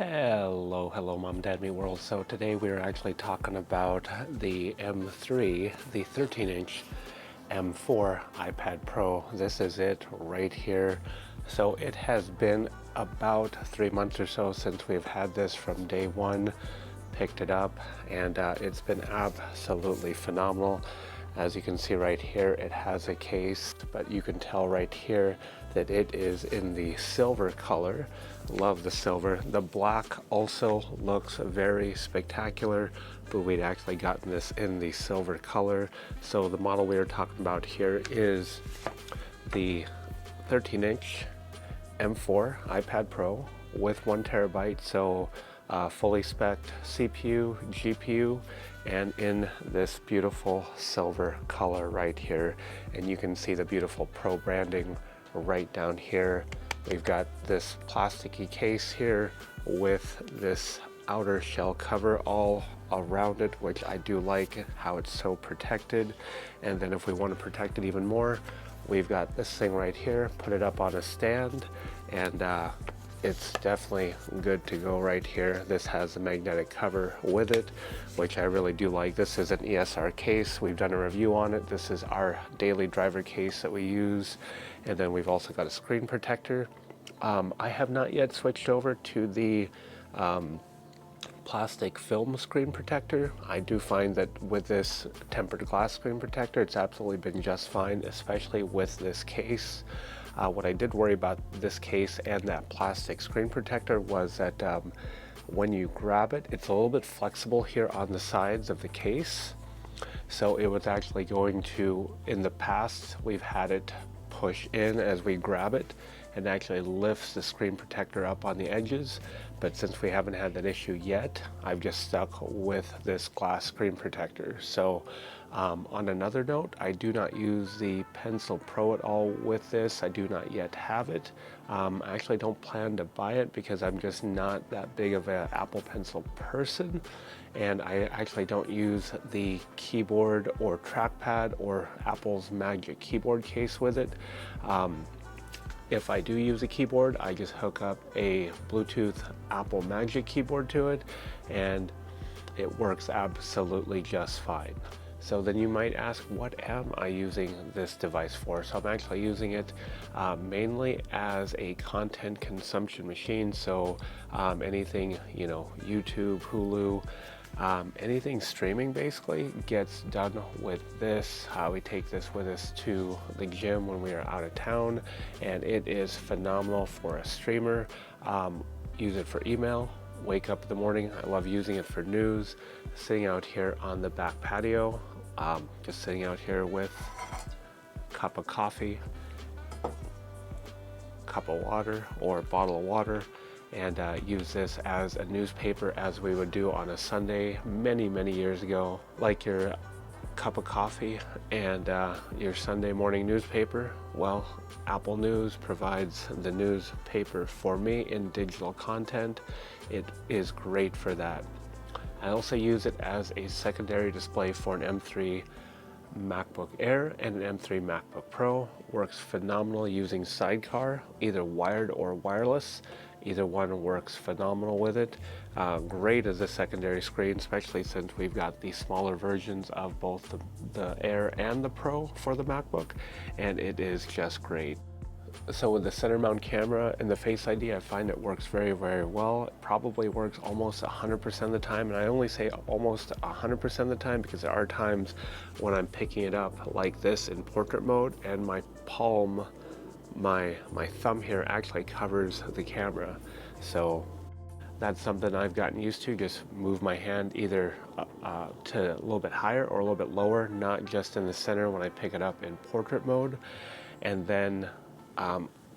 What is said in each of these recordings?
Hello, Mom and Dad Me World. So today we're actually talking about the M3, the 13-inch M4 iPad Pro. This is it right here. So it has been about 3 months or so since we've had this from day one. Picked it up and it's been absolutely phenomenal. As you can see right here, it has a case, but you can tell right here that it is in the silver color. Love the silver. The black also looks very spectacular, but we'd actually gotten this in the silver color. So the model we are talking about here is the 13-inch M4 iPad Pro with 1 terabyte. So fully spec'd CPU, GPU, and in this beautiful silver color right here. And you can see the beautiful Pro branding right down here. We've got this plasticky case here with this outer shell cover all around it, which I do like how it's so protected. And then if we want to protect it even more, we've got this thing right here, put it up on a stand, and it's definitely good to go right here. This has a magnetic cover with it, which I really do like. This is an ESR case. We've done a review on it. This is our daily driver case that we use. And then we've also got a screen protector. I have not yet switched over to the plastic film screen protector. I do find that with this tempered glass screen protector, it's absolutely been just fine, especially with this case. What I did worry about this case and that plastic screen protector was that when you grab it, it's a little bit flexible here on the sides of the case. So it was actually going to, in the past, we've had it push in as we grab it and actually lifts the screen protector up on the edges. But since we haven't had that issue yet, I've just stuck with this glass screen protector. So on another note, I do not use the Pencil Pro at all with this. I do not yet have it. I actually don't plan to buy it because I'm just not that big of an Apple Pencil person. And I actually don't use the keyboard or trackpad or Apple's Magic Keyboard case with it. If I do use a keyboard, I just hook up a Bluetooth Apple Magic Keyboard to it, and it works absolutely just fine. So then you might ask, what am I using this device for? So I'm actually using it mainly as a content consumption machine. So anything, you know, YouTube, Hulu, anything streaming basically gets done with this. We take this with us to the gym when we are out of town, and it is phenomenal for a streamer. Use it for email. Wake up in the morning. I love using it for news. Sitting out here on the back patio, just sitting out here with a cup of coffee, cup of water, or a bottle of water, and use this as a newspaper as we would do on a Sunday many years ago. Like your cup of coffee and your Sunday morning newspaper. Well, Apple News provides the newspaper for me in digital content. It is great for that. I also use it as a secondary display for an M3 MacBook Air and an M3 MacBook Pro. Works phenomenal using Sidecar, either wired or wireless. Either one works phenomenal with it. Great as a secondary screen, especially since we've got the smaller versions of both the Air and the Pro for the MacBook, and it is just great. So with the center mount camera and the Face ID, I find it works very well. It probably works almost 100% of the time, and I only say almost 100% of the time because there are times when I'm picking it up like this in portrait mode and my palm, my thumb here actually covers the camera. So that's something I've gotten used to. Just move my hand either to a little bit higher or a little bit lower, not just in the center when I pick it up in portrait mode. And then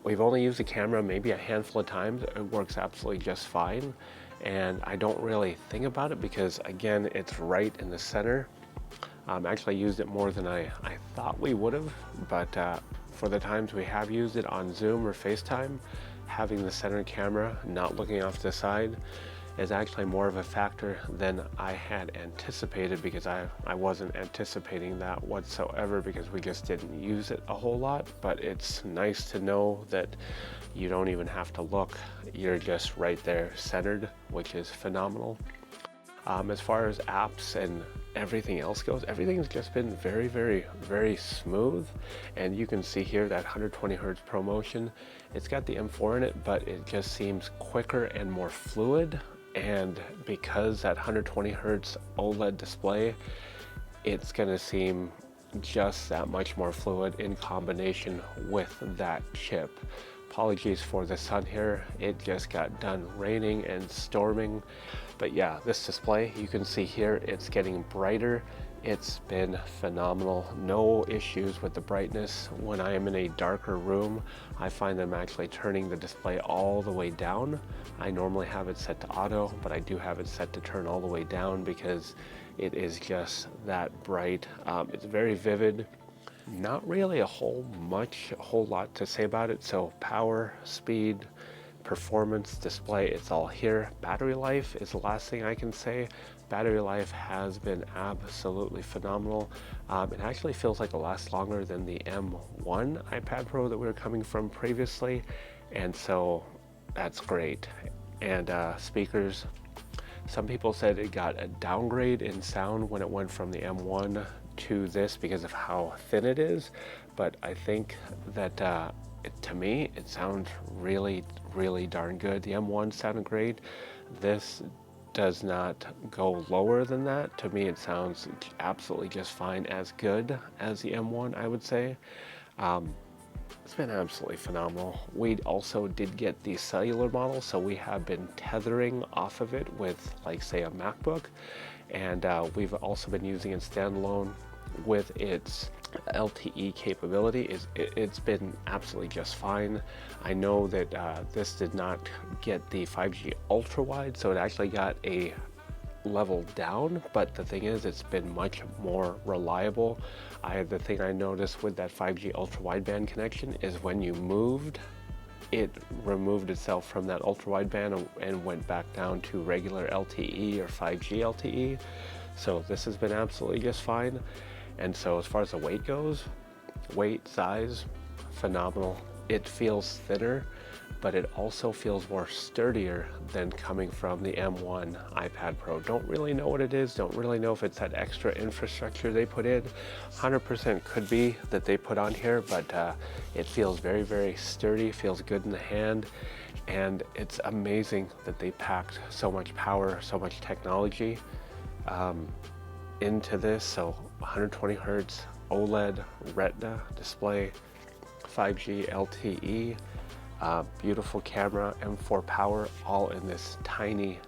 we've only used the camera maybe a handful of times. It works absolutely just fine, and I don't really think about it because, again, it's right in the center. Actually used it more than I thought we would have, but for the times we have used it on Zoom or FaceTime, having the center camera not looking off to the side is actually more of a factor than I had anticipated, because I wasn't anticipating that whatsoever, because we just didn't use it a whole lot. But it's nice to know that you don't even have to look, you're just right there centered, which is phenomenal. As far as apps and everything else goes, everything's just been very, very, very smooth. And you can see here that 120 hertz ProMotion, it's got the M4 in it, but it just seems quicker and more fluid. And because that 120 hertz OLED display, it's gonna seem just that much more fluid in combination with that chip. Apologies for the sun here, it just got done raining and storming. But yeah, this display, you can see here, it's getting brighter. It's been phenomenal. No issues with the brightness. When I am in a darker room, I find them actually turning the display all the way down. I normally have it set to auto, but I do have it set to turn all the way down because it is just that bright. It's very vivid. Not really a whole lot to say about it. So power, speed, performance, display, it's all here. Battery life is the last thing I can say. Battery life has been absolutely phenomenal. It actually feels like it lasts longer than the M1 iPad Pro that we were coming from previously, and so that's great. And speakers, some people said it got a downgrade in sound when it went from the M1 to this because of how thin it is, but I think that to me it sounds really, really darn good. The M1 sounded great. This does not go lower than that. To me it sounds absolutely just fine, as good as the M1, I would say. It's been absolutely phenomenal. We also did get the cellular model, so we have been tethering off of it with, like, say, a MacBook, and we've also been using it standalone with its LTE capability. It's been absolutely just fine. I know that this did not get the 5G ultra wide, so it actually got a level down, but the thing is, it's been much more reliable. The thing I noticed with that 5G ultra wideband connection is when you moved, it removed itself from that ultra wideband and went back down to regular LTE or 5G LTE. So this has been absolutely just fine. And so as far as the weight goes, weight, size, phenomenal. It feels thinner, but it also feels more sturdier than coming from the M1 iPad Pro. Don't really know what it is, don't really know if it's that extra infrastructure they put in. 100% could be that they put on here, but it feels very, very sturdy, feels good in the hand, and it's amazing that they packed so much power, so much technology into this. So 120 hertz OLED Retina display, 5G LTE, beautiful camera, M4 power, all in this tiny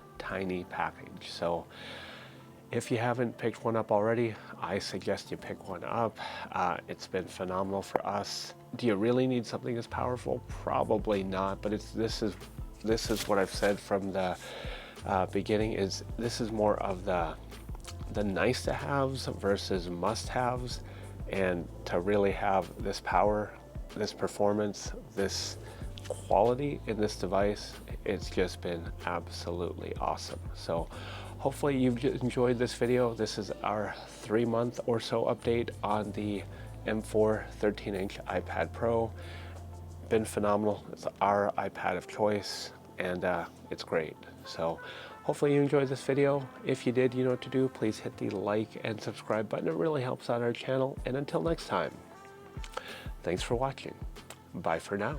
package. So if you haven't picked one up already, I suggest you pick one up. It's been phenomenal for us. Do you really need something this powerful? Probably not, but this is what I've said from the beginning, is this is more of the nice to haves versus must haves. And to really have this power, this performance, this quality in this device, it's just been absolutely awesome. So hopefully you've enjoyed this video. This is our 3-month or so update on the M4 13-inch iPad Pro. Been phenomenal. It's our iPad of choice, and it's great. So hopefully you enjoyed this video. If you did, you know what to do. Please hit the like and subscribe button. It really helps out our channel. And until next time, thanks for watching. Bye for now.